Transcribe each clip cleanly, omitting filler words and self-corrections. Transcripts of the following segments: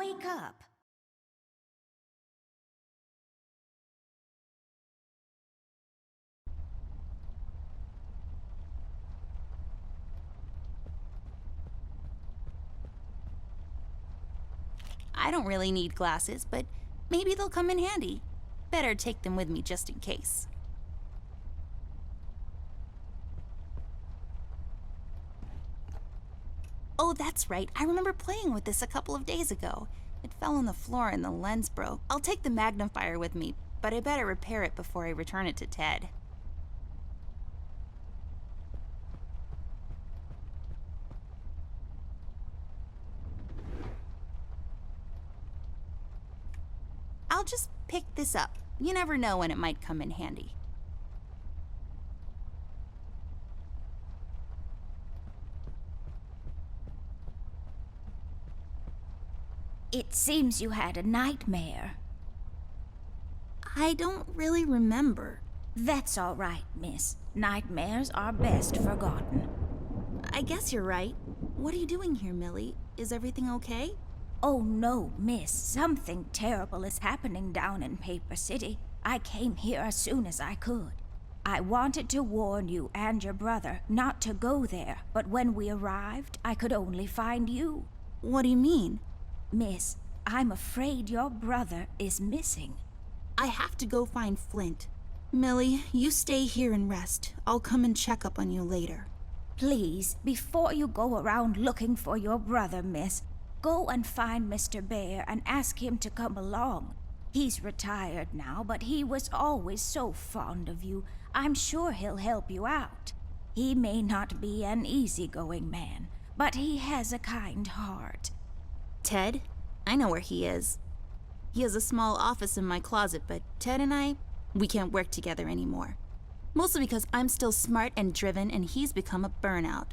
wake up. I don't really need glasses, but maybe they'll come in handy. Better take them with me just in case. Oh, that's right. I remember playing with this a couple of days ago. It fell on the floor and the lens broke. I'll take the magnifier with me, but I better repair it before I return it to Ted. I'll just pick this up. You never know when it might come in handy. It seems you had a nightmare. I don't really remember. That's all right, miss. Nightmares are best forgotten. I guess you're right. What are you doing here, Millie? Is everything okay? Oh no, miss. Something terrible is happening down in Paper City. I came here as soon as I could. I wanted to warn you and your brother not to go there, but when we arrived, I could only find you. What do you mean? Miss, I'm afraid your brother is missing. I have to go find Flint. Millie, you stay here and rest. I'll come and check up on you later. Please, before you go around looking for your brother, miss, go and find Mr. Bear and ask him to come along. He's retired now, but he was always so fond of you. I'm sure he'll help you out. He may not be an easygoing man, but he has a kind heart. Ted? I know where he is. He has a small office in my closet, but Ted and we can't work together anymore. Mostly because I'm still smart and driven and he's become a burnout.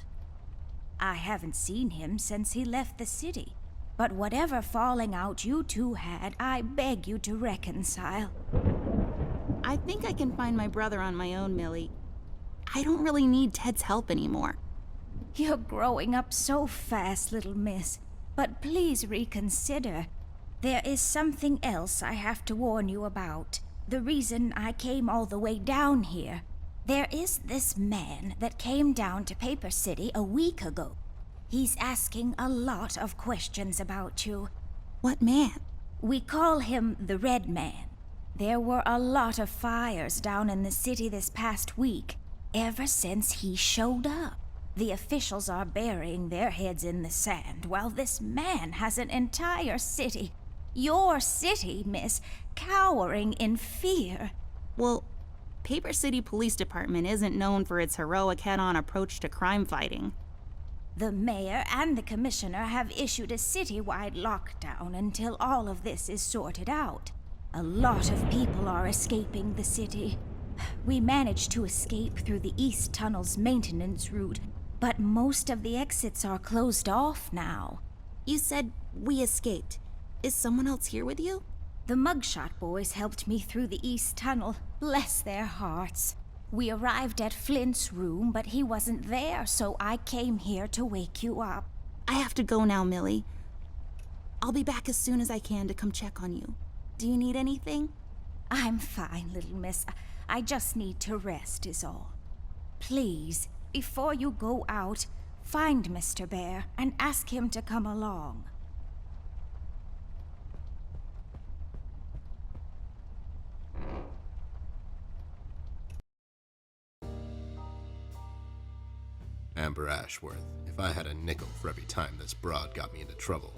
I haven't seen him since he left the city. But whatever falling out you two had, I beg you to reconcile. I think I can find my brother on my own, Millie. I don't really need Ted's help anymore. You're growing up so fast, little miss. But please reconsider. There is something else I have to warn you about. The reason I came all the way down here. There is this man that came down to Paper City a week ago. He's asking a lot of questions about you. What man? We call him the Red Man. There were a lot of fires down in the city this past week, ever since he showed up. The officials are burying their heads in the sand, while this man has an entire city, your city, miss, cowering in fear. Well, Paper City Police Department isn't known for its heroic head-on approach to crime fighting. The mayor and the commissioner have issued a citywide lockdown until all of this is sorted out. A lot of people are escaping the city. We managed to escape through the East Tunnel's maintenance route, but most of the exits are closed off now. You said we escaped. Is someone else here with you? The Mugshot boys helped me through the East Tunnel. Bless their hearts. We arrived at Flint's room, but he wasn't there, so I came here to wake you up. I have to go now, Millie. I'll be back as soon as I can to come check on you. Do you need anything? I'm fine, little miss. I just need to rest is all. Please, before you go out, find Mr. Bear and ask him to come along. Amber Ashworth, if I had a nickel for every time this broad got me into trouble,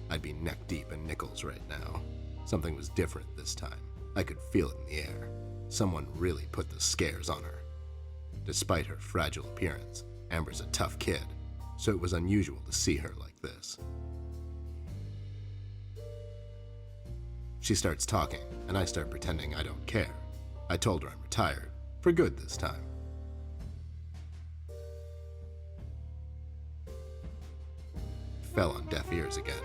I'd be neck-deep in nickels right now. Something was different this time. I could feel it in the air. Someone really put the scares on her. Despite her fragile appearance, Amber's a tough kid, so it was unusual to see her like this. She starts talking, and I start pretending I don't care. I told her I'm retired, for good this time. Fell on deaf ears again.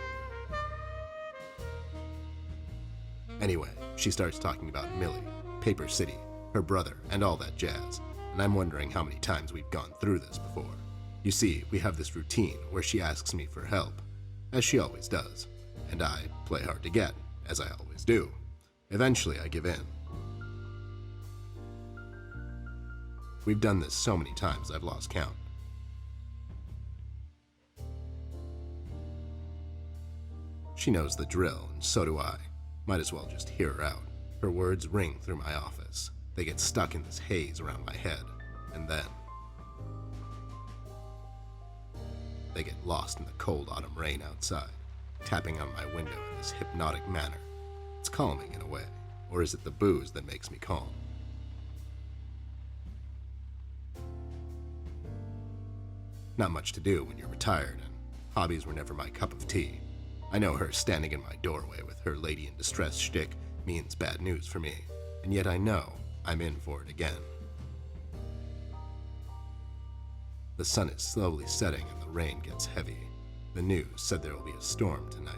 Anyway, she starts talking about Millie, Paper City, her brother, and all that jazz, and I'm wondering how many times we've gone through this before. You see, we have this routine where she asks me for help, as she always does, and I play hard to get, as I always do. Eventually, I give in. We've done this so many times I've lost count. She knows the drill, and so do I. Might as well just hear her out. Her words ring through my office. They get stuck in this haze around my head, and then they get lost in the cold autumn rain outside, tapping on my window in this hypnotic manner. It's calming in a way, or is it the booze that makes me calm? Not much to do when you're retired, and hobbies were never my cup of tea. I know her standing in my doorway with her lady in distress shtick means bad news for me, and yet I know I'm in for it again. The sun is slowly setting and the rain gets heavy. The news said there will be a storm tonight.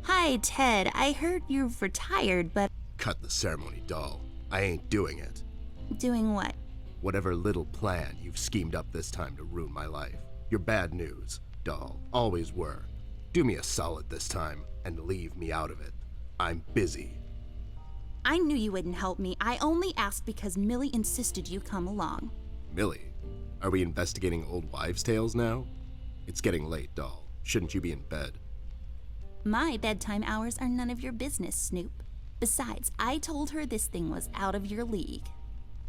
Hi, Ted. I heard you've retired, but... Cut the ceremony, doll. I ain't doing it. Doing what? Whatever little plan you've schemed up this time to ruin my life. You're bad news, doll. Always were. Do me a solid this time and leave me out of it. I'm busy. I knew you wouldn't help me. I only asked because Millie insisted you come along. Millie? Are we investigating old wives' tales now? It's getting late, doll. Shouldn't you be in bed? My bedtime hours are none of your business, Snoop. Besides, I told her this thing was out of your league.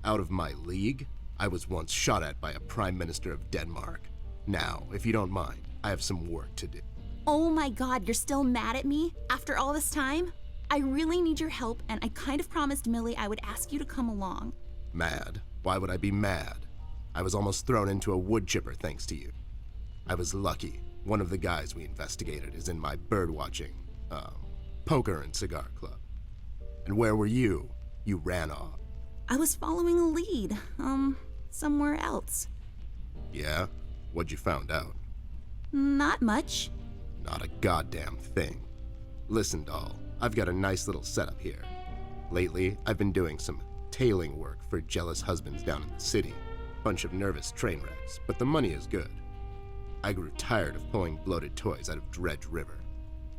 Out of my league? I was once shot at by a prime minister of Denmark. Now, if you don't mind, I have some work to do. Oh my God, you're still mad at me? After all this time? I really need your help, and I kind of promised Millie I would ask you to come along. Mad? Why would I be mad? I was almost thrown into a wood chipper thanks to you. I was lucky. One of the guys we investigated is in my birdwatching, poker and cigar club. And where were you? You ran off. I was following a lead, somewhere else. Yeah? What'd you found out? Not much. Not a goddamn thing. Listen, doll, I've got a nice little setup here. Lately, I've been doing some tailing work for jealous husbands down in the city. Bunch of nervous train wrecks, but the money is good. I grew tired of pulling bloated toys out of Dredge River.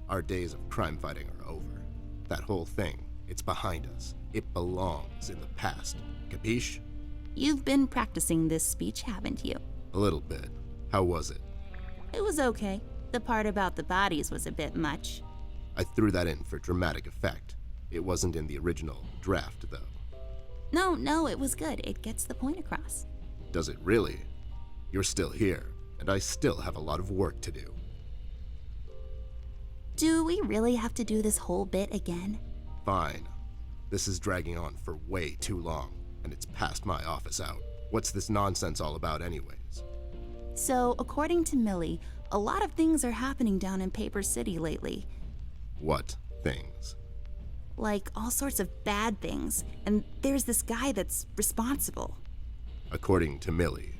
Our days of crime fighting are over. That whole thing, it's behind us. It belongs in the past. Capiche? You've been practicing this speech, haven't you? A little bit. How was it? It was okay. The part about the bodies was a bit much. I threw that in for dramatic effect. It wasn't in the original draft, though. No, it was good. It gets the point across. Does it really? You're still here, and I still have a lot of work to do. Do we really have to do this whole bit again? Fine. This is dragging on for way too long, and it's past my office out. What's this nonsense all about anyways? So, according to Millie, a lot of things are happening down in Paper City lately. What things? Like all sorts of bad things, and there's this guy that's responsible. According to Millie.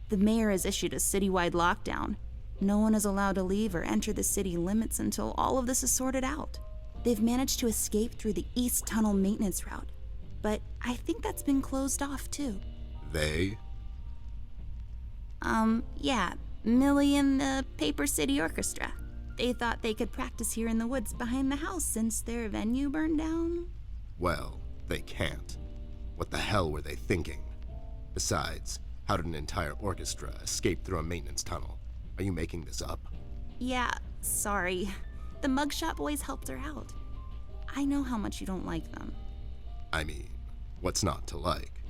The mayor has issued a citywide lockdown. No one is allowed to leave or enter the city limits until all of this is sorted out. They've managed to escape through the East Tunnel maintenance route, but I think that's been closed off too. They? Yeah, Millie and the Paper City Orchestra. They thought they could practice here in the woods behind the house since their venue burned down. Well, they can't. What the hell were they thinking? Besides, how did an entire orchestra escape through a maintenance tunnel? Are you making this up? Yeah, sorry. The mugshot boys helped her out. I know how much you don't like them. I mean, what's not to like?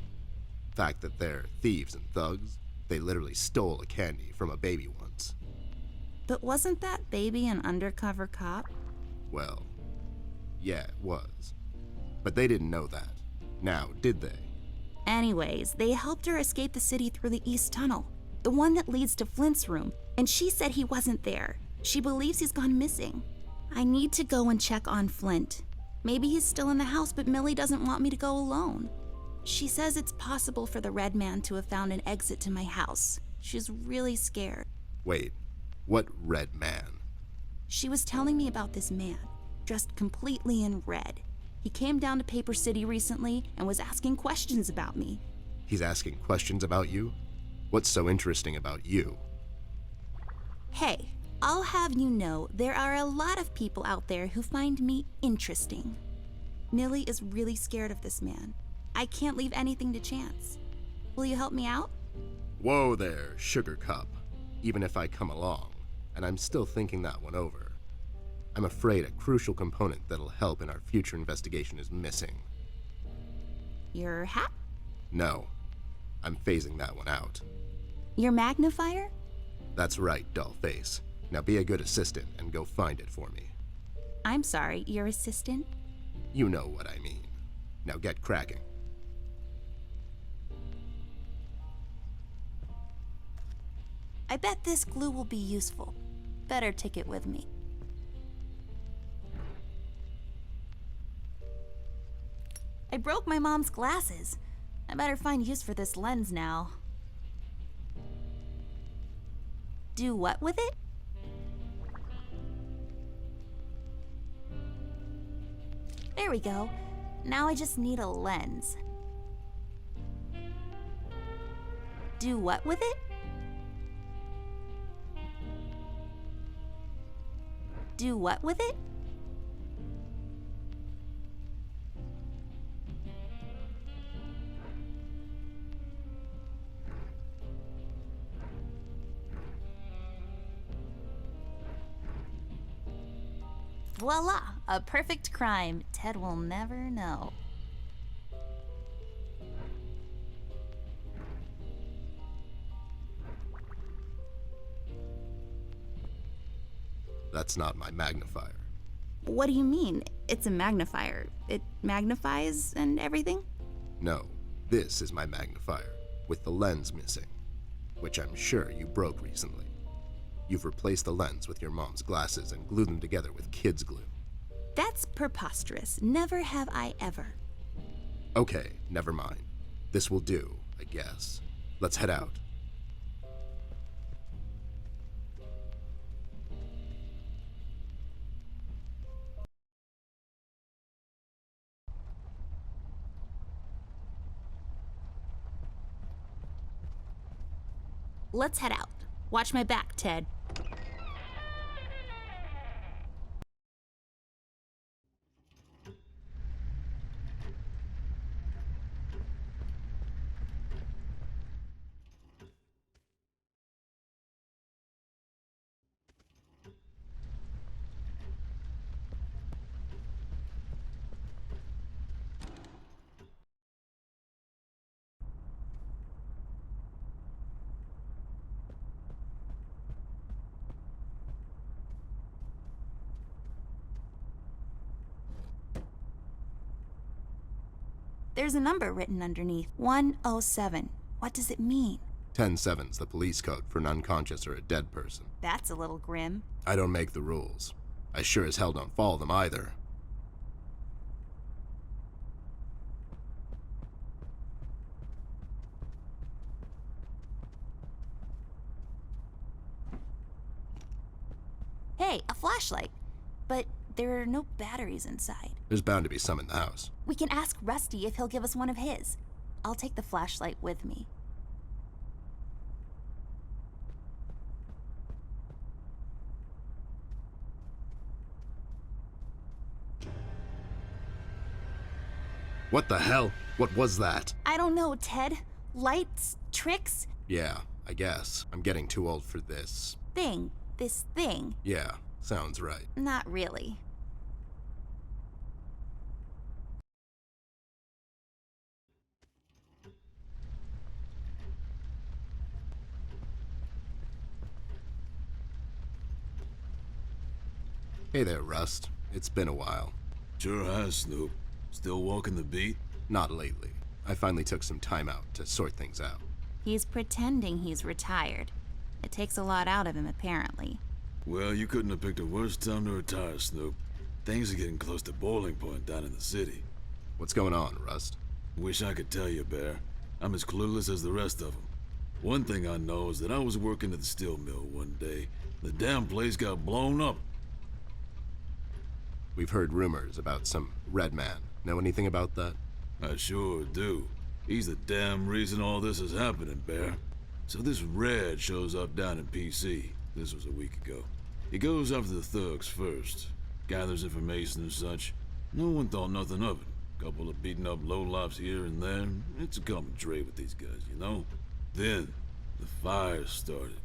Fact that they're thieves and thugs? They literally stole a candy from a baby once. But wasn't that baby an undercover cop? Well, yeah, it was. But they didn't know that. Now, did they? Anyways, they helped her escape the city through the East Tunnel, the one that leads to Flint's room, and she said he wasn't there. She believes he's gone missing. I need to go and check on Flint. Maybe he's still in the house, but Millie doesn't want me to go alone. She says it's possible for the Red Man to have found an exit to my house. She's really scared. Wait, what Red Man? She was telling me about this man, dressed completely in red. He came down to Paper City recently and was asking questions about me. He's asking questions about you? What's so interesting about you? Hey, I'll have you know there are a lot of people out there who find me interesting. Millie is really scared of this man. I can't leave anything to chance. Will you help me out? Whoa there, sugar cup. Even if I come along, and I'm still thinking that one over, I'm afraid a crucial component that'll help in our future investigation is missing. Your hat? No, I'm phasing that one out. Your magnifier? That's right, dollface. Now be a good assistant and go find it for me. I'm sorry, your assistant? You know what I mean. Now get cracking. I bet this glue will be useful. Better take it with me. I broke my mom's glasses. I better find use for this lens now. Do what with it? There we go. Now I just need a lens. Do what with it? Do what with it? Voila! A perfect crime Ted will never know. That's not my magnifier. What do you mean? It's a magnifier. It magnifies and everything? No, this is my magnifier, with the lens missing, which I'm sure you broke recently. You've replaced the lens with your mom's glasses and glued them together with kids' glue. That's preposterous. Never have I ever. Okay, never mind. This will do, I guess. Let's head out. Let's head out. Watch my back, Ted. There's a number written underneath. 107. What does it mean? 10-7's the police code for an unconscious or a dead person. That's a little grim. I don't make the rules. I sure as hell don't follow them either. Hey, a flashlight. But there are no batteries inside. There's bound to be some in the house. We can ask Rusty if he'll give us one of his. I'll take the flashlight with me. What the hell? What was that? I don't know, Ted. Lights? Tricks? Yeah, I guess. I'm getting too old for this. This thing. Yeah, sounds right. Not really. Hey there, Rust. It's been a while. Sure has, Snoop. Still walking the beat? Not lately. I finally took some time out to sort things out. He's pretending he's retired. It takes a lot out of him, apparently. Well, you couldn't have picked a worse time to retire, Snoop. Things are getting close to boiling point down in the city. What's going on, Rust? Wish I could tell you, Bear. I'm as clueless as the rest of them. One thing I know is that I was working at the steel mill one day. The damn place got blown up. We've heard rumors about some red man. Know anything about that? I sure do. He's the damn reason all this is happening, Bear. So this Red shows up down in PC. This was a week ago. He goes after the thugs first, gathers information and such. No one thought nothing of it. Couple of beaten up lowlifes here and there. It's a common trait with these guys, you know? Then, the fire started.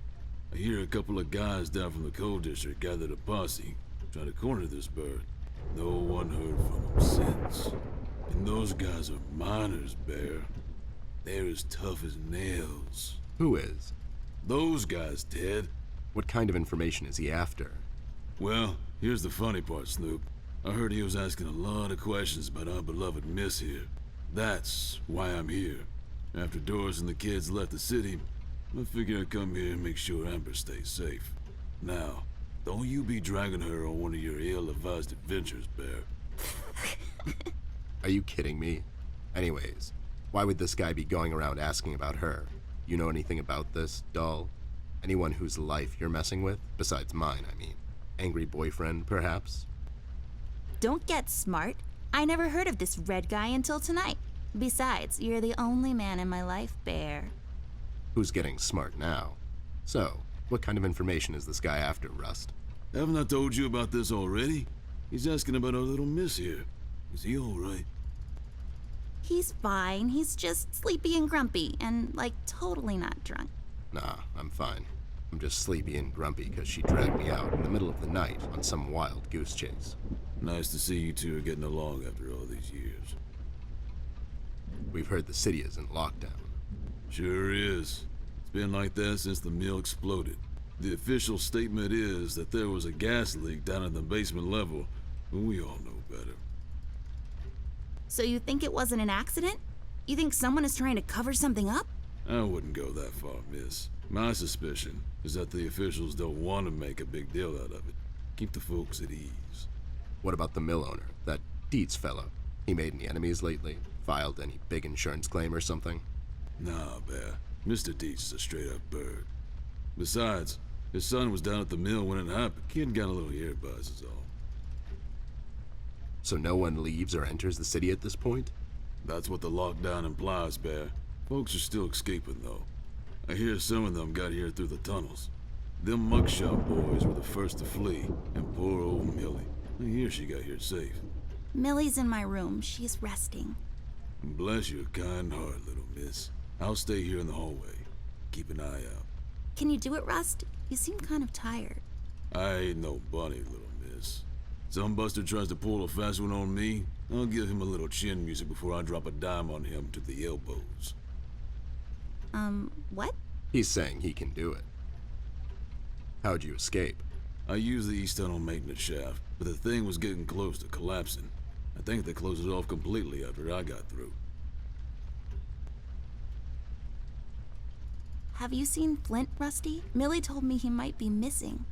I hear a couple of guys down from the coal district gathered a posse, try to corner this bird. No one heard from him since. And those guys are miners, Bear. They're as tough as nails. Who is? Those guys, Ted. What kind of information is he after? Well, here's the funny part, Snoop. I heard he was asking a lot of questions about our beloved Miss here. That's why I'm here. After Doris and the kids left the city, I figured I'd come here and make sure Amber stays safe. Now, don't you be dragging her on one of your ill-advised adventures, Bear. Are you kidding me? Anyways, why would this guy be going around asking about her? You know anything about this, doll? Anyone whose life you're messing with? Besides mine, I mean. Angry boyfriend, perhaps? Don't get smart. I never heard of this Red guy until tonight. Besides, you're the only man in my life, Bear. Who's getting smart now? So, what kind of information is this guy after, Rust? Haven't I told you about this already? He's asking about our little Miss here. Is he alright? He's fine. He's just sleepy and grumpy and, like, totally not drunk. Nah, I'm fine. I'm just sleepy and grumpy because she dragged me out in the middle of the night on some wild goose chase. Nice to see you two are getting along after all these years. We've heard the city is in lockdown. Sure is. It's been like that since the mill exploded. The official statement is that there was a gas leak down at the basement level, but we all know better. So you think it wasn't an accident? You think someone is trying to cover something up? I wouldn't go that far, miss. My suspicion is that the officials don't want to make a big deal out of it. Keep the folks at ease. What about the mill owner, that Dietz fellow? He made any enemies lately? Filed any big insurance claim or something? Nah, Bear. Mr. Dietz is a straight-up bird. Besides, his son was down at the mill when it happened. Kid got a little ear buzz is all. So no one leaves or enters the city at this point? That's what the lockdown implies, Bear. Folks are still escaping, though. I hear some of them got here through the tunnels. Them mugshot boys were the first to flee, and poor old Millie. I hear she got here safe. Millie's in my room. She's resting. Bless your kind heart, little miss. I'll stay here in the hallway. Keep an eye out. Can you do it, Rust? You seem kind of tired. I ain't no bunny, little miss. Some buster tries to pull a fast one on me, I'll give him a little chin music before I drop a dime on him to the elbows. What? He's saying he can do it. How'd you escape? I used the east tunnel maintenance shaft, but the thing was getting close to collapsing. I think they closed it off completely after I got through. Have you seen Flint, Rusty? Millie told me he might be missing.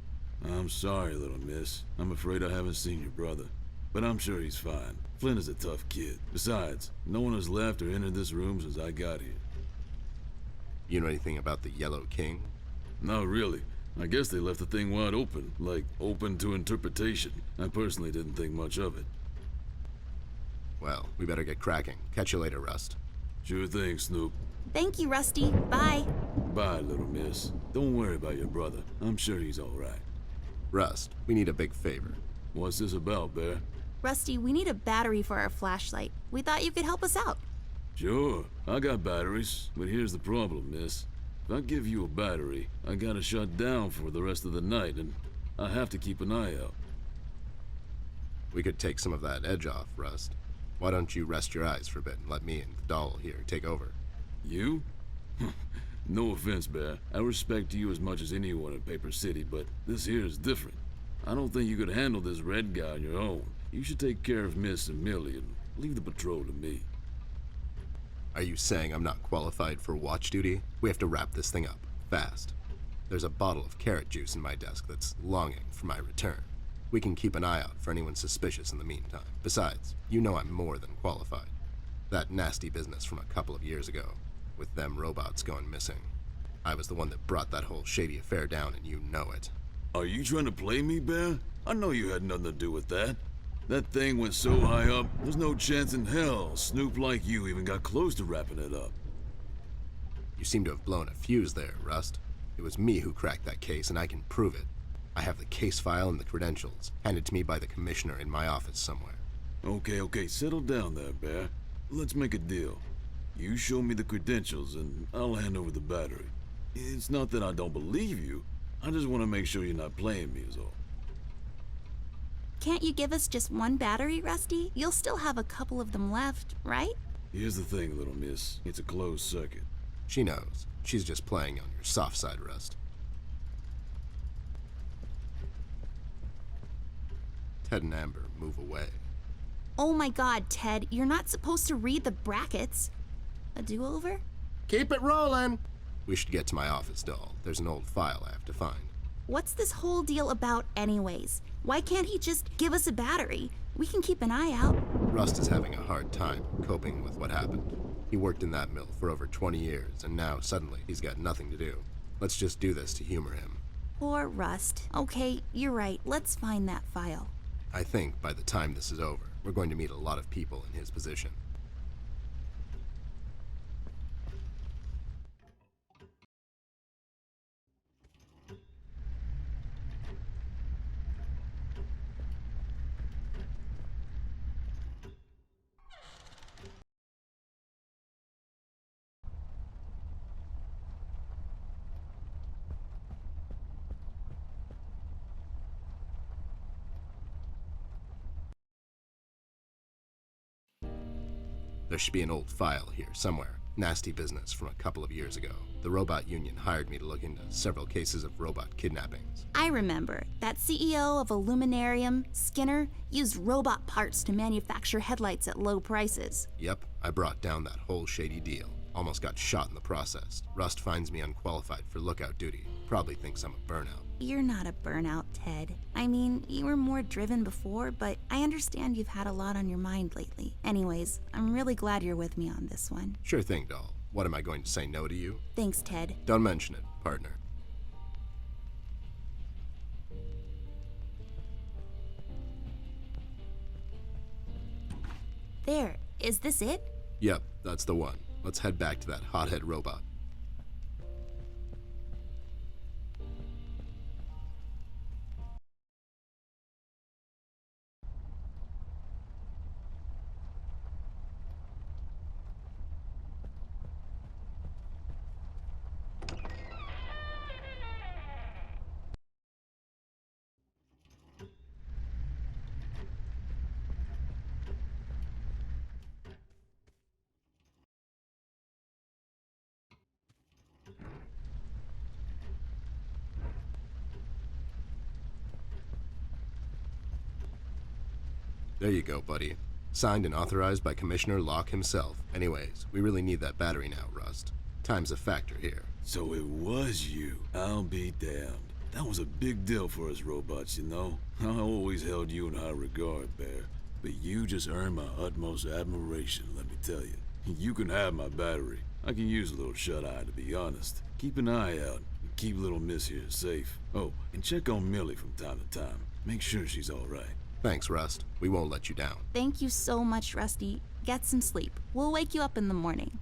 I'm sorry, little miss. I'm afraid I haven't seen your brother. But I'm sure he's fine. Flint is a tough kid. Besides, no one has left or entered this room since I got here. You know anything about the Yellow King? Not really. I guess they left the thing wide open, like open to interpretation. I personally didn't think much of it. Well, we better get cracking. Catch you later, Rust. Sure thing, Snoop. Thank you, Rusty. Bye. Bye, little miss. Don't worry about your brother. I'm sure he's all right. Rust, we need a big favor. What's this about, Bear? Rusty, we need a battery for our flashlight. We thought you could help us out. Sure, I got batteries, but here's the problem, miss. If I give you a battery, I gotta shut down for the rest of the night, and I have to keep an eye out. We could take some of that edge off, Rust. Why don't you rest your eyes for a bit and let me and the doll here take over? You? No offense, Bear. I respect you as much as anyone in Paper City, but this here is different. I don't think you could handle this Red guy on your own. You should take care of Miss and Millie and leave the patrol to me. Are you saying I'm not qualified for watch duty? We have to wrap this thing up, fast. There's a bottle of carrot juice in my desk that's longing for my return. We can keep an eye out for anyone suspicious in the meantime. Besides, you know I'm more than qualified. That nasty business from a couple of years ago, with them robots going missing. I was the one that brought that whole shady affair down, and you know it. Are you trying to play me, Bear? I know you had nothing to do with that. That thing went so high up, there's no chance in hell Snoop like you even got close to wrapping it up. You seem to have blown a fuse there, Rust. It was me who cracked that case, and I can prove it. I have the case file and the credentials, handed to me by the commissioner in my office somewhere. Okay, settle down there, Bear. Let's make a deal. You show me the credentials, and I'll hand over the battery. It's not that I don't believe you. I just want to make sure you're not playing me is all. Can't you give us just one battery, Rusty? You'll still have a couple of them left, right? Here's the thing, little miss. It's a closed circuit. She knows. She's just playing on your soft side, Rust. Ted and Amber move away. Oh my god, Ted, you're not supposed to read the brackets. A do-over? Keep it rolling! We should get to my office, doll. There's an old file I have to find. What's this whole deal about anyways? Why can't he just give us a battery? We can keep an eye out. Rust is having a hard time coping with what happened. He worked in that mill for over 20 years, and now suddenly he's got nothing to do. Let's just do this to humor him. Poor Rust. Okay, you're right. Let's find that file. I think by the time this is over, we're going to meet a lot of people in his position. There should be an old file here somewhere. Nasty business from a couple of years ago. The robot union hired me to look into several cases of robot kidnappings. I remember. That CEO of Illuminarium, Skinner, used robot parts to manufacture headlights at low prices. Yep, I brought down that whole shady deal. Almost got shot in the process. Rust finds me unqualified for lookout duty. Probably thinks I'm a burnout. You're not a burnout, Ted. I mean, you were more driven before, but I understand you've had a lot on your mind lately. Anyways, I'm really glad you're with me on this one. Sure thing, doll. What, am I going to say no to you? Thanks, Ted. Don't mention it, partner. There. Is this it? Yep, that's the one. Let's head back to that hothead robot. There you go, buddy. Signed and authorized by Commissioner Locke himself. Anyways, we really need that battery now, Rust. Time's a factor here. So it was you. I'll be damned. That was a big deal for us robots, you know? I always held you in high regard, Bear. But you just earned my utmost admiration, let me tell you. You can have my battery. I can use a little shut-eye, to be honest. Keep an eye out, and keep little Miss here safe. Oh, and check on Millie from time to time. Make sure she's all right. Thanks, Rust. We won't let you down. Thank you so much, Rusty. Get some sleep. We'll wake you up in the morning.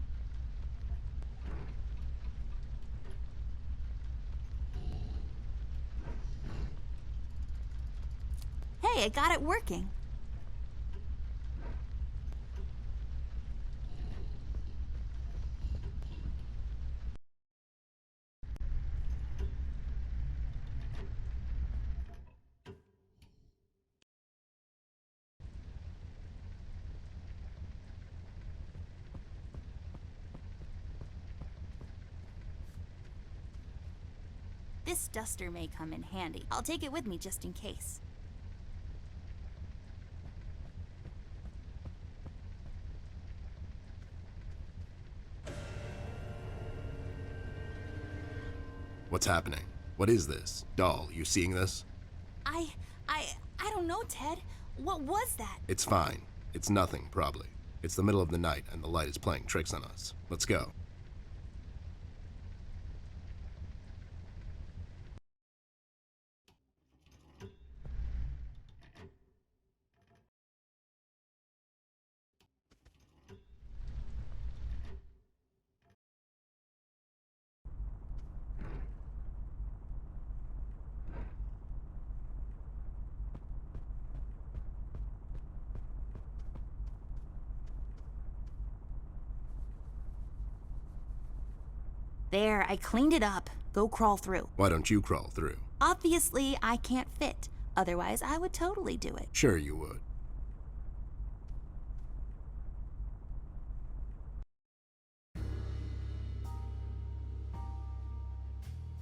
Hey, I got it working. This duster may come in handy. I'll take it with me just in case. What's happening? What is this? Doll, you seeing this? I don't know, Ted. What was that? It's fine. It's nothing, probably. It's the middle of the night, and the light is playing tricks on us. Let's go. There, I cleaned it up. Go crawl through. Why don't you crawl through? Obviously, I can't fit. Otherwise, I would totally do it. Sure you would.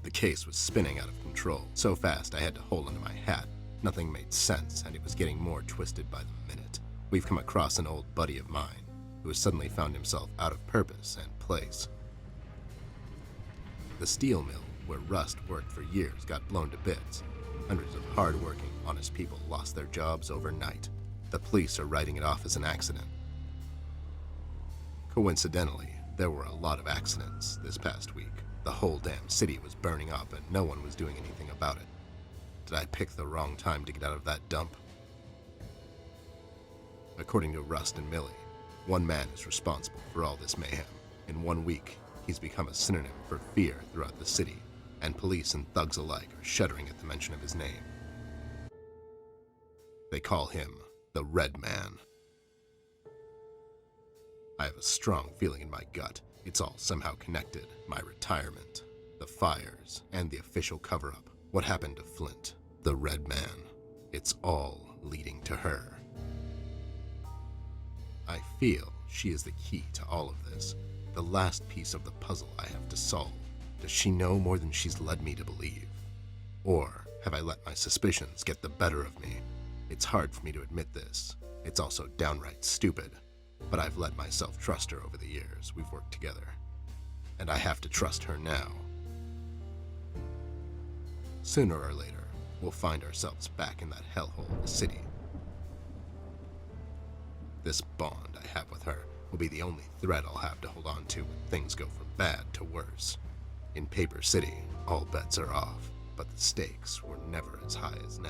The case was spinning out of control. So fast I had to hold onto my hat. Nothing made sense, and it was getting more twisted by the minute. We've come across an old buddy of mine who has suddenly found himself out of purpose and place. The steel mill where Rust worked for years got blown to bits. Hundreds of hard-working, honest people lost their jobs overnight. The police are writing it off as an accident. Coincidentally, there were a lot of accidents this past week. The whole damn city was burning up and no one was doing anything about it. Did I pick the wrong time to get out of that dump? According to Rust and Millie, one man is responsible for all this mayhem. In 1 week, he's become a synonym for fear throughout the city, and police and thugs alike are shuddering at the mention of his name. They call him the Red Man. I have a strong feeling in my gut. It's all somehow connected. My retirement, the fires, and the official cover-up. What happened to Flint, the Red Man? It's all leading to her. I feel she is the key to all of this, the last piece of the puzzle I have to solve. Does she know more than she's led me to believe? Or have I let my suspicions get the better of me? It's hard for me to admit this. It's also downright stupid. But I've let myself trust her over the years we've worked together. And I have to trust her now. Sooner or later, we'll find ourselves back in that hellhole of a city. This bond I have with her will be the only thread I'll have to hold on to when things go from bad to worse. In Paper City, all bets are off, but the stakes were never as high as now.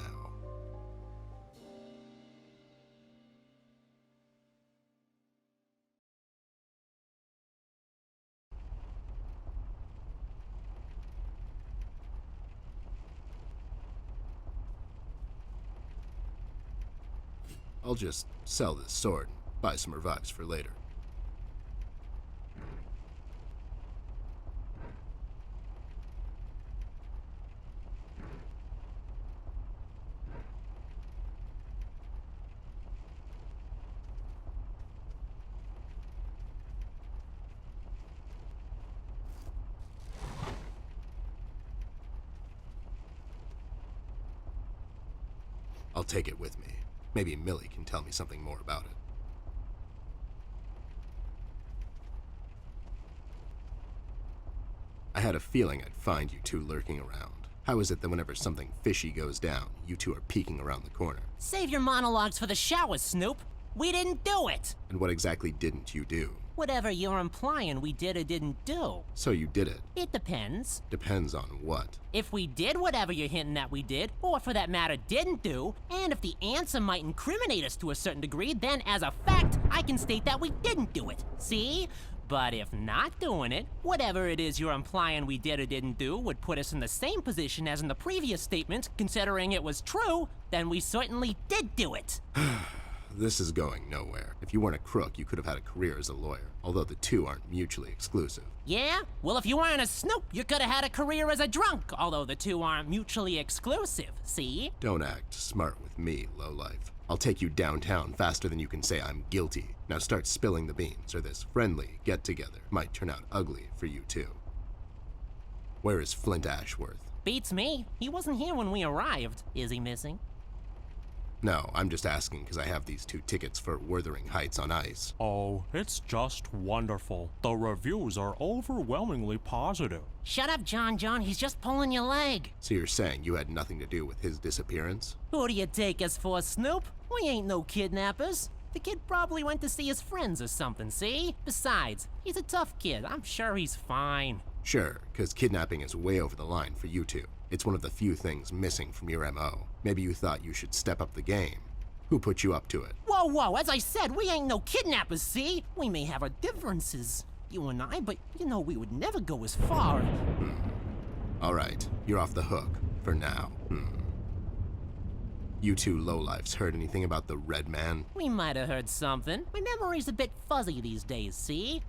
I'll just sell this sword and buy some revives for later. I'll take it with me. Maybe Millie can tell me something more about it. I had a feeling I'd find you two lurking around. How is it that whenever something fishy goes down, you two are peeking around the corner? Save your monologues for the shower, Snoop. We didn't do it. And what exactly didn't you do? Whatever you're implying we did or didn't do. So you did it. It depends. Depends on what? If we did whatever you're hinting that we did, or for that matter didn't do, and if the answer might incriminate us to a certain degree, then as a fact, I can state that we didn't do it. See? But if not doing it, whatever it is you're implying we did or didn't do would put us in the same position as in the previous statement, considering it was true, then we certainly did do it. This is going nowhere. If you weren't a crook, you could have had a career as a lawyer, although the two aren't mutually exclusive. Yeah? Well, if you weren't a Snoop, you could have had a career as a drunk, although the two aren't mutually exclusive, see? Don't act smart with me, lowlife. I'll take you downtown faster than you can say I'm guilty. Now start spilling the beans, or this friendly get-together might turn out ugly for you two. Where is Flint Ashworth? Beats me. He wasn't here when we arrived. Is he missing? No, I'm just asking because I have these 2 tickets for Wuthering Heights on ice. Oh, it's just wonderful. The reviews are overwhelmingly positive. Shut up, John. He's just pulling your leg. So you're saying you had nothing to do with his disappearance? Who do you take us for, Snoop? We ain't no kidnappers. The kid probably went to see his friends or something, see? Besides, he's a tough kid. I'm sure he's fine. Sure, because kidnapping is way over the line for you two. It's one of the few things missing from your MO. Maybe you thought you should step up the game. Who put you up to it? Whoa, as I said, we ain't no kidnappers, see? We may have our differences, you and I, but you know we would never go as far. All right, you're off the hook, for now. You two lowlifes heard anything about the Red Man? We might have heard something. My memory's a bit fuzzy these days, see?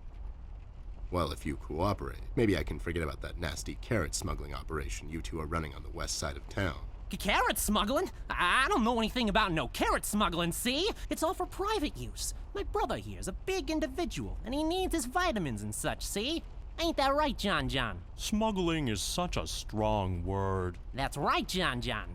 Well, if you cooperate, maybe I can forget about that nasty carrot smuggling operation you two are running on the west side of town. Carrot smuggling? I don't know anything about no carrot smuggling, see? It's all for private use. My brother here is a big individual, and he needs his vitamins and such, see? Ain't that right, John John? Smuggling is such a strong word. That's right, John John.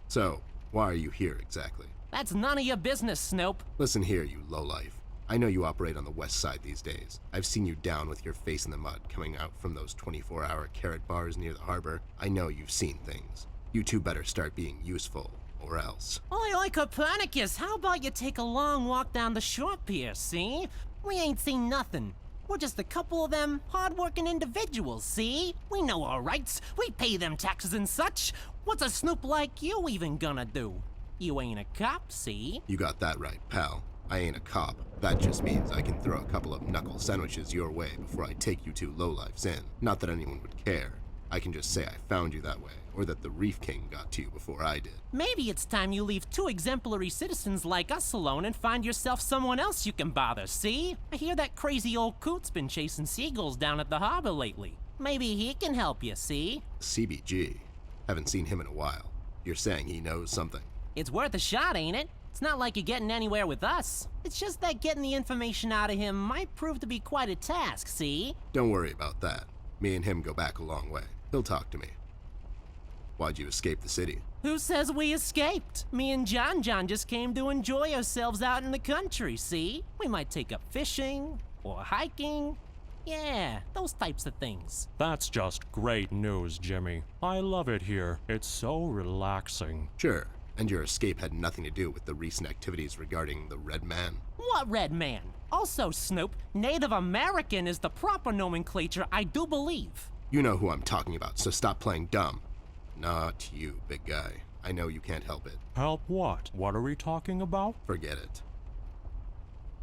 So, why are you here exactly? That's none of your business, Snoop. Listen here, you lowlife. I know you operate on the west side these days. I've seen you down with your face in the mud coming out from those 24-hour carrot bars near the harbor. I know you've seen things. You two better start being useful, or else. Oi, Copernicus, how about you take a long walk down the shore pier, see? We ain't seen nothing. We're just a couple of them hard-working individuals, see? We know our rights. We pay them taxes and such. What's a snoop like you even gonna do? You ain't a cop, see? You got that right, pal. I ain't a cop. That just means I can throw a couple of knuckle sandwiches your way before I take you two lowlifes in. Not that anyone would care. I can just say I found you that way, or that the Reef King got to you before I did. Maybe it's time you leave two exemplary citizens like us alone and find yourself someone else you can bother, see? I hear that crazy old coot's been chasing seagulls down at the harbor lately. Maybe he can help you, see? CBG. Haven't seen him in a while. You're saying he knows something? It's worth a shot, ain't it? It's not like you're getting anywhere with us. It's just that getting the information out of him might prove to be quite a task, see? Don't worry about that. Me and him go back a long way. He'll talk to me. Why'd you escape the city? Who says we escaped? Me and John John just came to enjoy ourselves out in the country, see? We might take up fishing, or hiking. Yeah, those types of things. That's just great news, Jimmy. I love it here. It's so relaxing. Sure. And your escape had nothing to do with the recent activities regarding the Red Man? What Red Man? Also, Snoop, Native American is the proper nomenclature, I do believe. You know who I'm talking about, so stop playing dumb. Not you, big guy. I know you can't help it. Help what? What are we talking about? Forget it.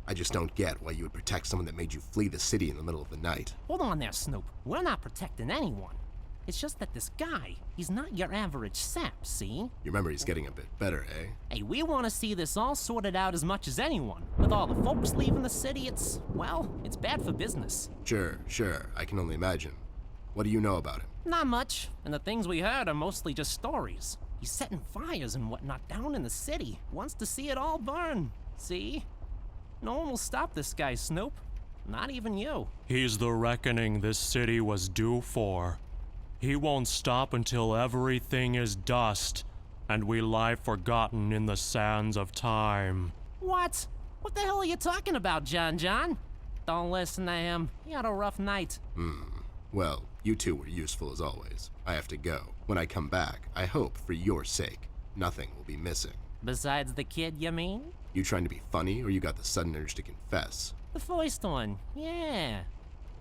I just don't get why you would protect someone that made you flee the city in the middle of the night. Hold on there, Snoop. We're not protecting anyone. It's just that this guy, he's not your average sap, see? You remember he's getting a bit better, eh? Hey, we want to see this all sorted out as much as anyone. With all the folks leaving the city, it's bad for business. Sure. I can only imagine. What do you know about him? Not much, and the things we heard are mostly just stories. He's setting fires and whatnot down in the city. Wants to see it all burn, see? No one will stop this guy, Snoop. Not even you. He's the reckoning this city was due for. He won't stop until everything is dust, and we lie forgotten in the sands of time. What? What the hell are you talking about, John John? Don't listen to him. He had a rough night. Well, you two were useful as always. I have to go. When I come back, I hope, for your sake, nothing will be missing. Besides the kid, you mean? You trying to be funny, or you got the sudden urge to confess? The first one, yeah.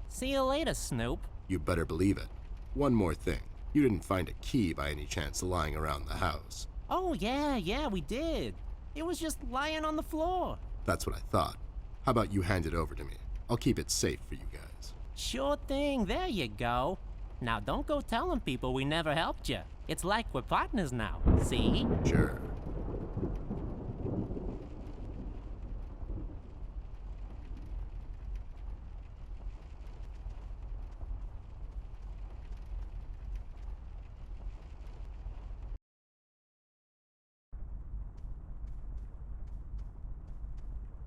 See you later, Snoop. You better believe it. One more thing. You didn't find a key by any chance lying around the house. Oh, yeah, we did. It was just lying on the floor. That's what I thought. How about you hand it over to me? I'll keep it safe for you guys. Sure thing, there you go. Now don't go telling people we never helped you. It's like we're partners now, see? Sure.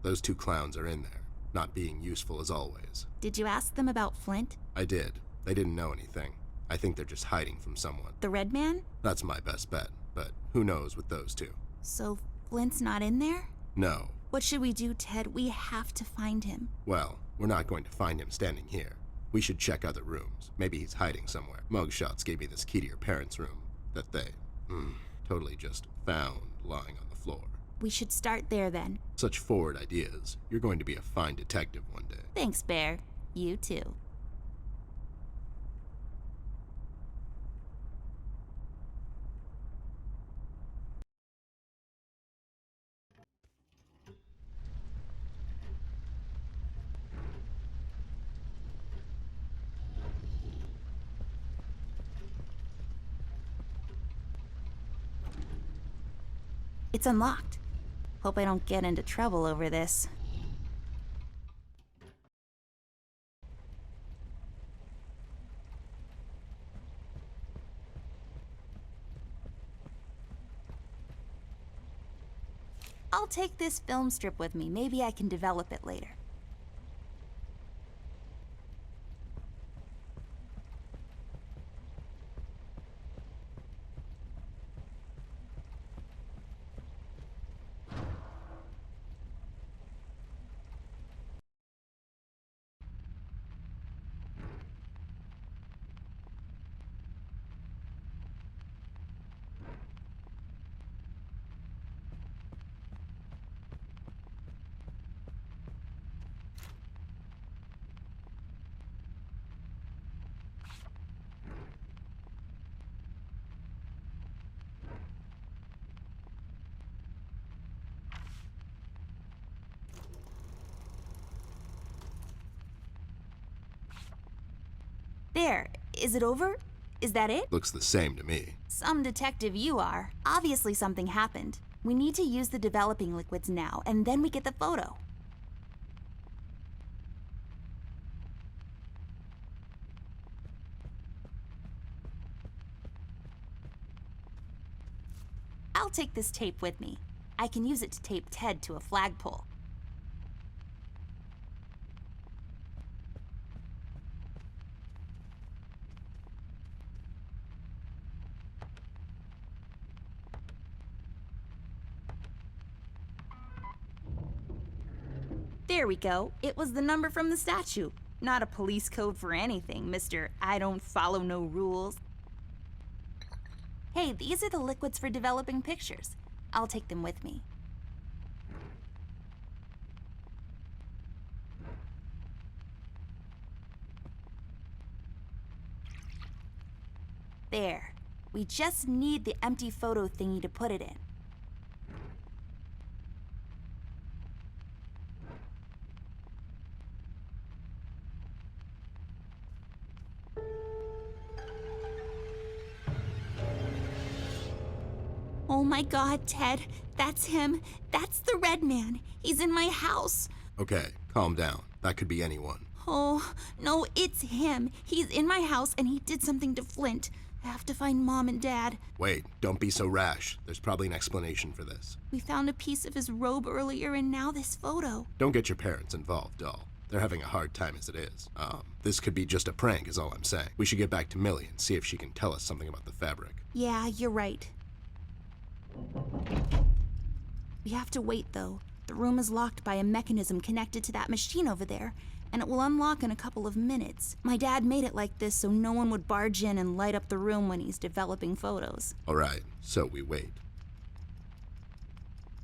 Those two clowns are in there, not being useful as always. Did you ask them about Flint? I did. They didn't know anything. I think they're just hiding from someone. The Red Man? That's my best bet, but who knows with those two? So Flint's not in there? No. What should we do, Ted? We have to find him. Well, we're not going to find him standing here. We should check other rooms. Maybe he's hiding somewhere. Mugshots gave me this key to your parents' room that they, totally just found lying on the floor. We should start there then. Such forward ideas. You're going to be a fine detective one day. Thanks, Bear. You too. It's unlocked. Hope I don't get into trouble over this. I'll take this film strip with me. Maybe I can develop it later. There. Is it over? Is that it? Looks the same to me. Some detective you are. Obviously something happened. We need to use the developing liquids now, and then we get the photo. I'll take this tape with me. I can use it to tape Ted to a flagpole. There we go. It was the number from the statue. Not a police code for anything, Mr. I don't follow no rules. Hey, these are the liquids for developing pictures. I'll take them with me. There. We just need the empty photo thingy to put it in. Oh my God, Ted. That's him. That's the red man. He's in my house. Okay, calm down. That could be anyone. Oh, no, it's him. He's in my house and he did something to Flint. I have to find Mom and Dad. Wait, don't be so rash. There's probably an explanation for this. We found a piece of his robe earlier and now this photo. Don't get your parents involved, doll. They're having a hard time as it is. This could be just a prank is all I'm saying. We should get back to Millie and see if she can tell us something about the fabric. Yeah, you're right. We have to wait, though. The room is locked by a mechanism connected to that machine over there, and it will unlock in a couple of minutes. My dad made it like this so no one would barge in and light up the room when he's developing photos. All right, so we wait.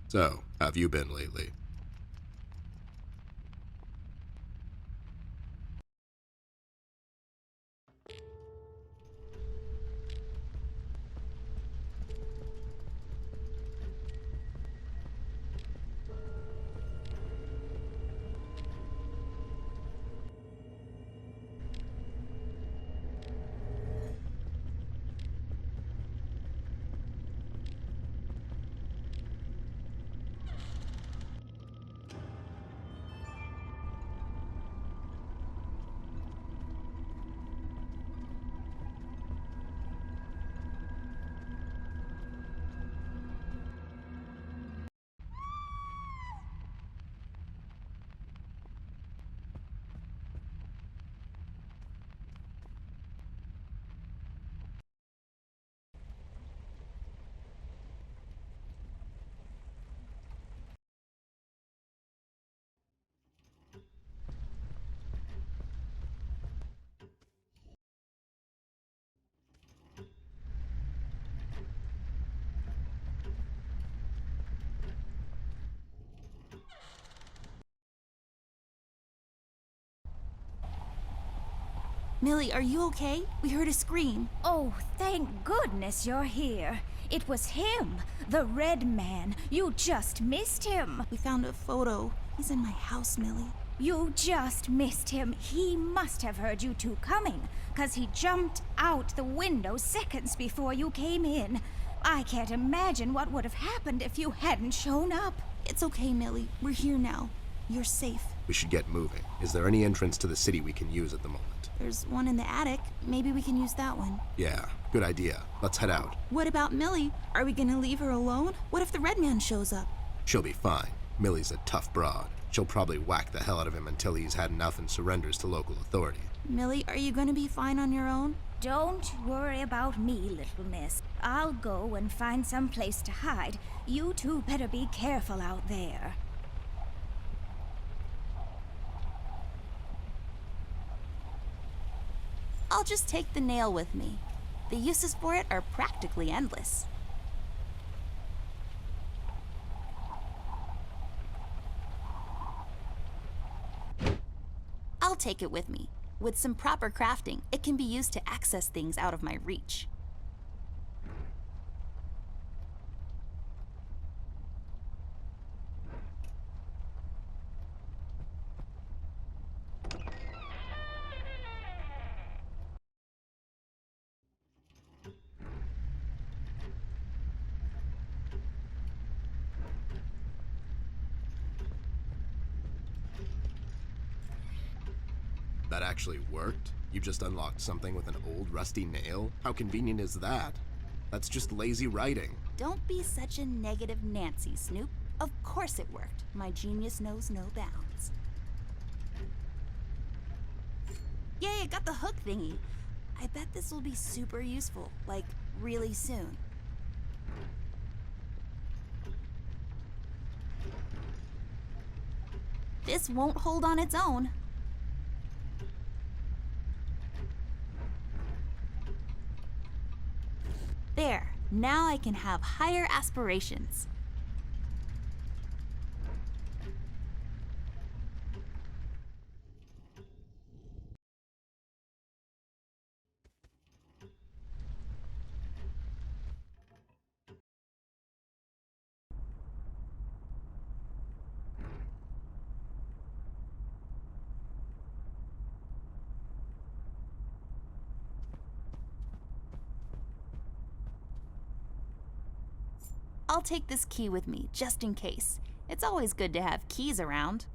So, how have you been lately? Millie, are you okay? We heard a scream. Oh, thank goodness you're here. It was him, the red man. You just missed him. We found a photo. He's in my house, Millie. You just missed him. He must have heard you two coming, 'cause he jumped out the window seconds before you came in. I can't imagine what would have happened if you hadn't shown up. It's okay, Millie. We're here now. You're safe. We should get moving. Is there any entrance to the city we can use at the moment? There's one in the attic. Maybe we can use that one. Yeah, good idea. Let's head out. What about Millie? Are we gonna leave her alone? What if the red man shows up? She'll be fine. Millie's a tough broad. She'll probably whack the hell out of him until he's had enough and surrenders to local authority. Millie, are you gonna be fine on your own? Don't worry about me, little miss. I'll go and find some place to hide. You two better be careful out there. I'll just take the nail with me. The uses for it are practically endless. I'll take it with me. With some proper crafting, it can be used to access things out of my reach. That actually worked? You just unlocked something with an old rusty nail? How convenient is that? That's just lazy writing. Don't be such a negative Nancy, Snoop. Of course it worked. My genius knows no bounds. Yay, I got the hook thingy. I bet this will be super useful, like, really soon. This won't hold on its own. There, now I can have higher aspirations. I'll take this key with me, just in case. It's always good to have keys around.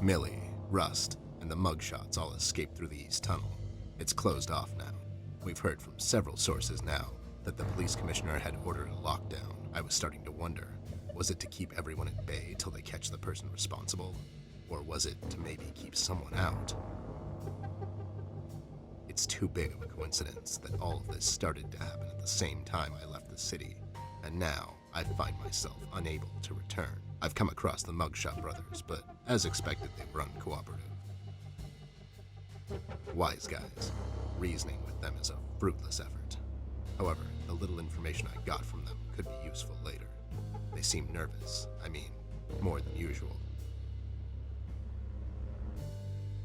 Millie, Rust, and the mugshots all escaped through the East Tunnel. It's closed off now. We've heard from several sources now that the police commissioner had ordered a lockdown. I was starting to wonder, was it to keep everyone at bay till they catch the person responsible? Or was it to maybe keep someone out? It's too big of a coincidence that all of this started to happen at the same time I left the city, and now I find myself unable to return. I've come across the Mugshot brothers, but as expected, they were uncooperative. Wise guys. Reasoning with them is a fruitless effort. However, the little information I got from them could be useful later. They seemed nervous. I mean, more than usual.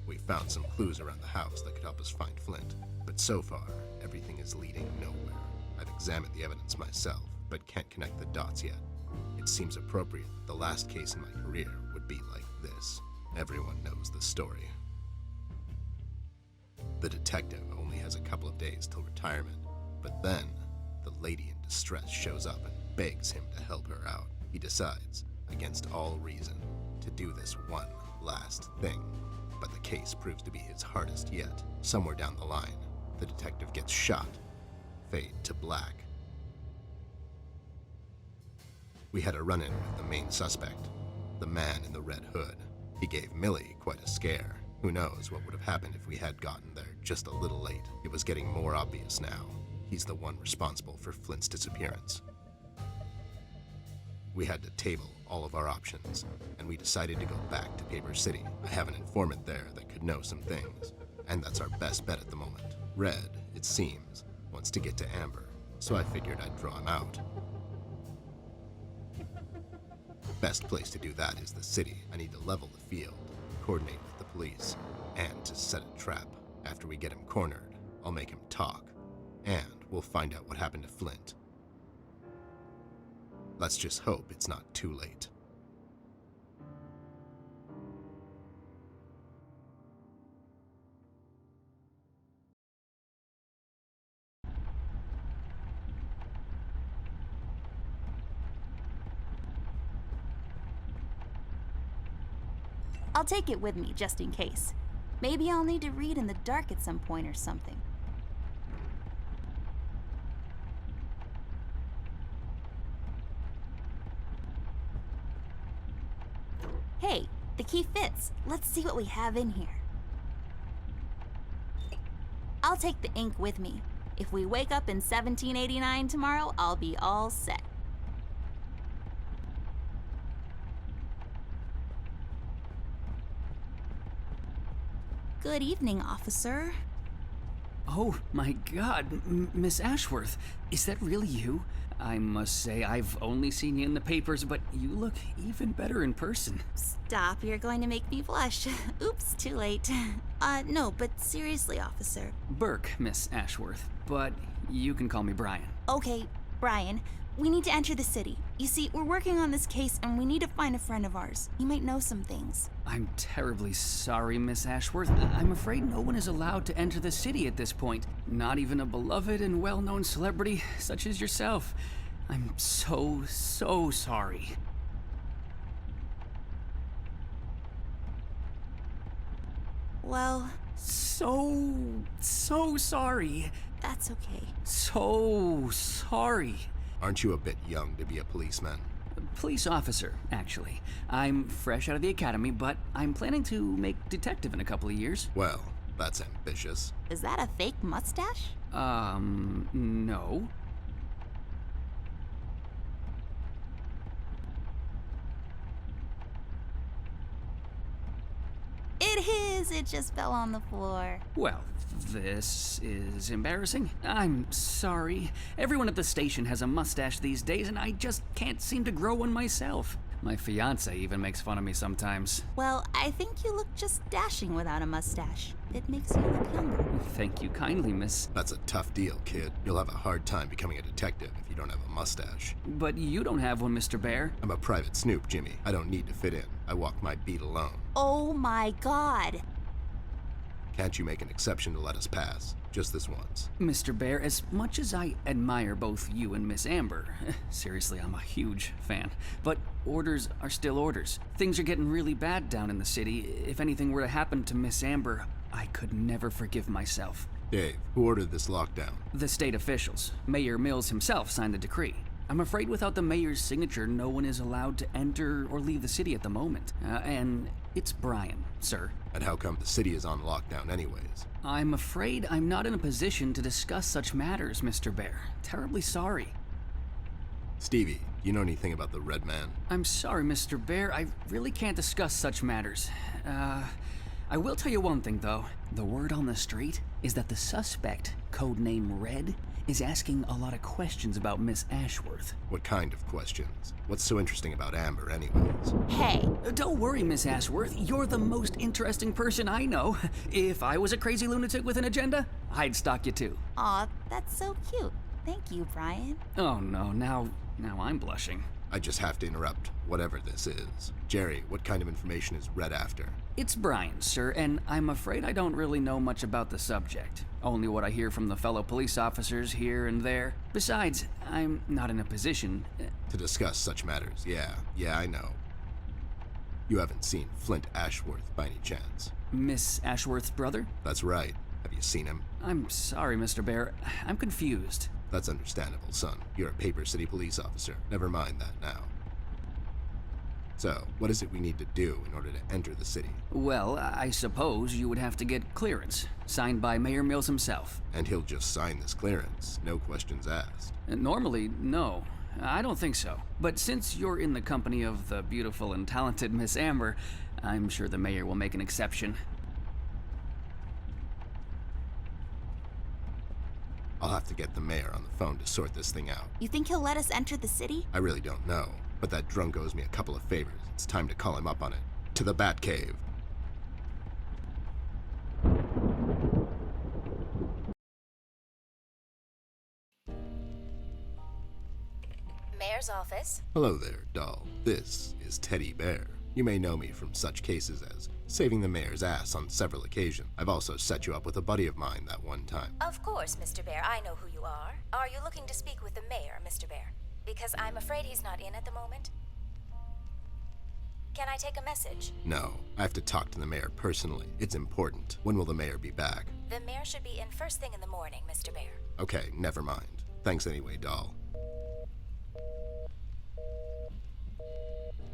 We found some clues around the house that could help us find Flint, but so far, everything is leading nowhere. I've examined the evidence myself, but can't connect the dots yet. It seems appropriate that the last case in my career would be like this. Everyone knows the story. The detective only has a couple of days till retirement, but then the lady in distress shows up and begs him to help her out. He decides, against all reason, to do this one last thing, but the case proves to be his hardest yet. Somewhere down the line, the detective gets shot. Fade to black. We had a run-in with the main suspect, the man in the red hood. He gave Millie quite a scare. Who knows what would have happened if we had gotten there just a little late. It was getting more obvious now. He's the one responsible for Flint's disappearance. We had to table all of our options, and we decided to go back to Paper City. I have an informant there that could know some things, and that's our best bet at the moment. Red, it seems, wants to get to Amber, so I figured I'd draw him out. Best place to do that is the city. I need to level the field, coordinate with the police, and to set a trap. After we get him cornered, I'll make him talk, and we'll find out what happened to Flint. Let's just hope it's not too late. I'll take it with me just in case. Maybe I'll need to read in the dark at some point or something. Hey, the key fits. Let's see what we have in here. I'll take the ink with me. If we wake up in 1789 tomorrow, I'll be all set. Good evening, officer. Oh my god, Miss Ashworth, is that really you? I must say, I've only seen you in the papers, but you look even better in person. Stop, you're going to make me blush. Oops, too late. No, but seriously, officer. Burke, Miss Ashworth, but you can call me Brian. Okay, Brian, we need to enter the city. You see, we're working on this case and we need to find a friend of ours. He might know some things. I'm terribly sorry, Miss Ashworth. I'm afraid no one is allowed to enter the city at this point. Not even a beloved and well-known celebrity such as yourself. I'm so sorry. Well, So sorry. that's okay. So sorry. Aren't you a bit young to be a policeman? Police officer, actually. I'm fresh out of the academy, but I'm planning to make detective in a couple of years. Well, that's ambitious. Is that a fake mustache? No. It is! It just fell on the floor. Well, this is embarrassing. I'm sorry. Everyone at the station has a mustache these days, and I just can't seem to grow one myself. My fiance even makes fun of me sometimes. Well, I think you look just dashing without a mustache. It makes you look younger. Thank you kindly, miss. That's a tough deal, kid. You'll have a hard time becoming a detective if you don't have a mustache. But you don't have one, Mr. Bear. I'm a private snoop, Jimmy. I don't need to fit in. I walk my beat alone. Oh my god! Can't you make an exception to let us pass? Just this once. Mr. Bear, as much as I admire both you and Miss Amber, seriously, I'm a huge fan, but orders are still orders. Things are getting really bad down in the city. If anything were to happen to Miss Amber, I could never forgive myself. Dave, who ordered this lockdown? The state officials. Mayor Mills himself signed the decree. I'm afraid without the mayor's signature, no one is allowed to enter or leave the city at the moment. And it's Brian, sir. And how come the city is on lockdown anyways? I'm afraid I'm not in a position to discuss such matters, Mr. Bear. Terribly sorry. Stevie, do you know anything about the Red Man? I'm sorry, Mr. Bear. I really can't discuss such matters. I will tell you one thing, though. The word on the street is that the suspect, codename Red, is asking a lot of questions about Miss Ashworth. What kind of questions? What's so interesting about Amber anyways? Hey, Don't worry, Miss Ashworth. You're the most interesting person I know. If I was a crazy lunatic with an agenda, I'd stalk you too. aw, that's so cute. Thank you, Brian. Oh no, now I'm blushing. I just have to interrupt, whatever this is. Jerry, what kind of information is Red after? It's Brian, sir, and I'm afraid I don't really know much about the subject. Only what I hear from the fellow police officers here and there. Besides, I'm not in a position. To discuss such matters, yeah, I know. You haven't seen Flint Ashworth by any chance? Miss Ashworth's brother? That's right. Have you seen him? I'm sorry, Mr. Bear. I'm confused. That's understandable, son. You're a Paper City police officer. Never mind that now. So, what is it we need to do in order to enter the city? Well, I suppose you would have to get clearance, signed by Mayor Mills himself. And he'll just sign this clearance, no questions asked. Normally, no. I don't think so. But since you're in the company of the beautiful and talented Miss Amber, I'm sure the mayor will make an exception. I'll have to get the mayor on the phone to sort this thing out. You think he'll let us enter the city? I really don't know. But that drunk owes me a couple of favors. It's time to call him up on it. To the Batcave. Mayor's office. Hello there, doll. This is Teddy Bear. You may know me from such cases as saving the mayor's ass on several occasions. I've also set you up with a buddy of mine that one time. Of course, Mr. Bear, I know who you are. Are you looking to speak with the mayor, Mr. Bear? Because I'm afraid he's not in at the moment. Can I take a message? No, I have to talk to the mayor personally. It's important. When will the mayor be back? The mayor should be in first thing in the morning, Mr. Bear. Okay, never mind. Thanks anyway, doll.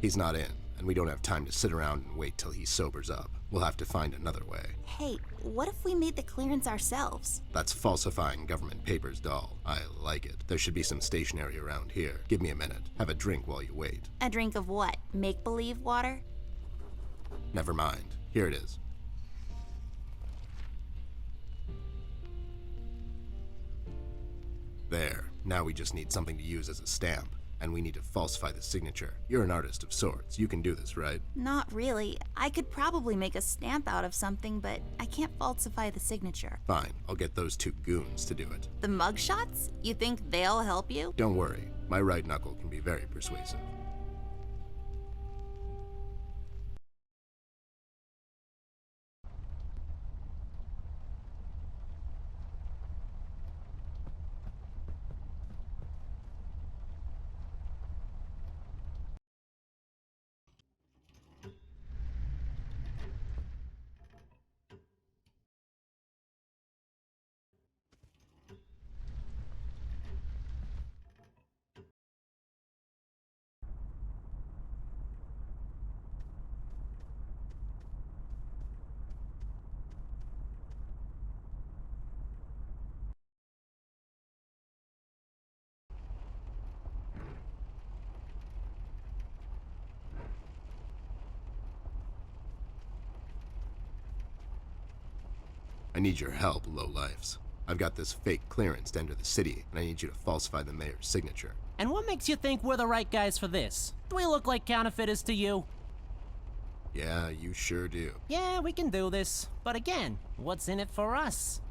He's not in, and we don't have time to sit around and wait till he sobers up. We'll have to find another way. Hey, what if we made the clearance ourselves? That's falsifying government papers, doll. I like it. There should be some stationery around here. Give me a minute. Have a drink while you wait. A drink of what? Make-believe water? Never mind. Here it is. There. Now we just need something to use as a stamp. And we need to falsify the signature. You're an artist of sorts. You can do this, right? Not really. I could probably make a stamp out of something, but I can't falsify the signature. Fine. I'll get those two goons to do it. The mugshots? You think they'll help you? Don't worry. My right knuckle can be very persuasive. I need your help, lowlifes. I've got this fake clearance to enter the city, and I need you to falsify the mayor's signature. And what makes you think we're the right guys for this? Do we look like counterfeiters to you? Yeah, you sure do. Yeah, we can do this. But again, what's in it for us?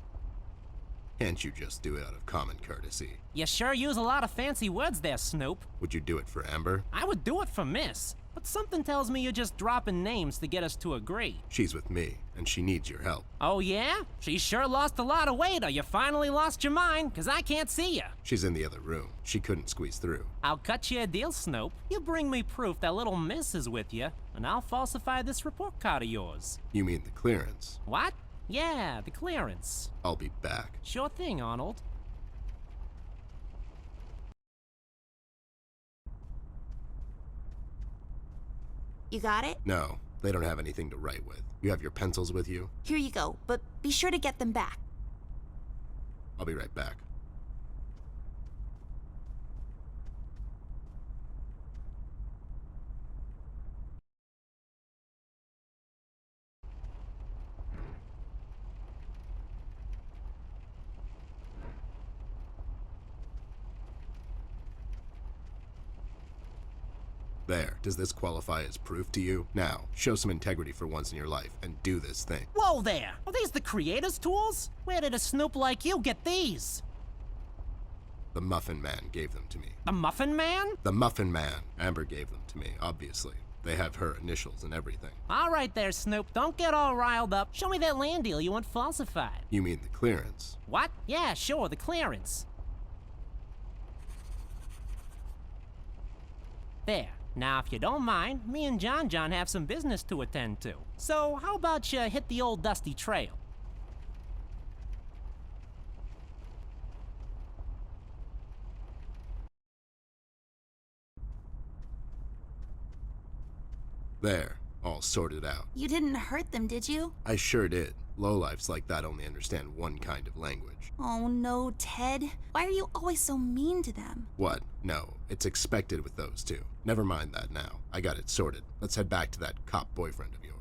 Can't you just do it out of common courtesy? You sure use a lot of fancy words there, Snoop. Would you do it for Amber? I would do it for Miss, but something tells me you're just dropping names to get us to agree. She's with me, and she needs your help. Oh yeah? She sure lost a lot of weight, or you finally lost your mind, 'cause I can't see you. She's in the other room. She couldn't squeeze through. I'll cut you a deal, Snoop. You bring me proof that little Miss is with you, and I'll falsify this report card of yours. You mean the clearance? What? Yeah, the clearance. I'll be back. Sure thing, Arnold. You got it? No, they don't have anything to write with. You have your pencils with you? Here you go, but be sure to get them back. I'll be right back. There. Does this qualify as proof to you? Now, show some integrity for once in your life and do this thing. Whoa there! Are these the creator's tools? Where did a Snoop like you get these? The Muffin Man gave them to me. The Muffin Man? The Muffin Man. Amber gave them to me, obviously. They have her initials and everything. All right there, Snoop. Don't get all riled up. Show me that land deal you want falsified. You mean the clearance? What? Yeah, sure, the clearance. There. Now, if you don't mind, me and John have some business to attend to. So, how about you hit the old dusty trail? There. All sorted out. You didn't hurt them, did you? I sure did. Lowlifes like that only understand one kind of language. Oh no, Ted. Why are you always so mean to them? What? No, it's expected with those two. Never mind that now. I got it sorted. Let's head back to that cop boyfriend of yours.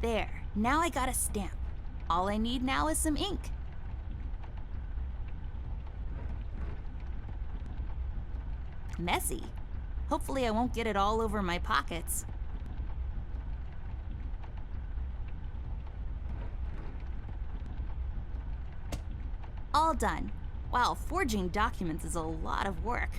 There, now I got a stamp. All I need now is some ink. Messy. Hopefully I won't get it all over my pockets. All done. Wow, forging documents is a lot of work.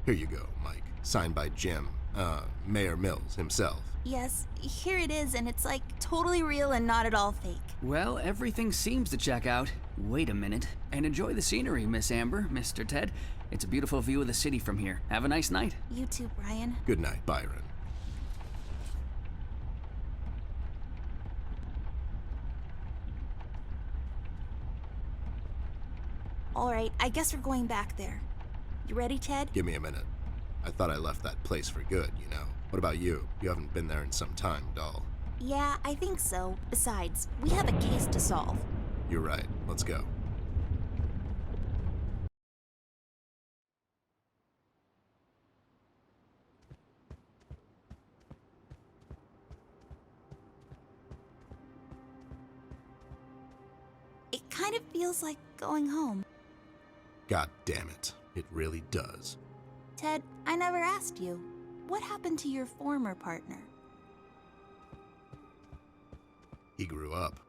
Here you go, Mike. Signed by Jim, Mayor Mills himself. Yes, here it is, and it's like totally real and not at all fake. Well, everything seems to check out. Wait a minute. And enjoy the scenery, Miss Amber, Mr. Ted. It's a beautiful view of the city from here. Have a nice night. You too, Brian. Good night, Byron. All right, I guess we're going back there. You ready, Ted? Give me a minute. I thought I left that place for good, you know. What about you? You haven't been there in some time, doll. Yeah, I think so. Besides, we have a case to solve. You're right. Let's go. It kind of feels like going home. God damn it. It really does. Ted, I never asked you. What happened to your former partner? He grew up.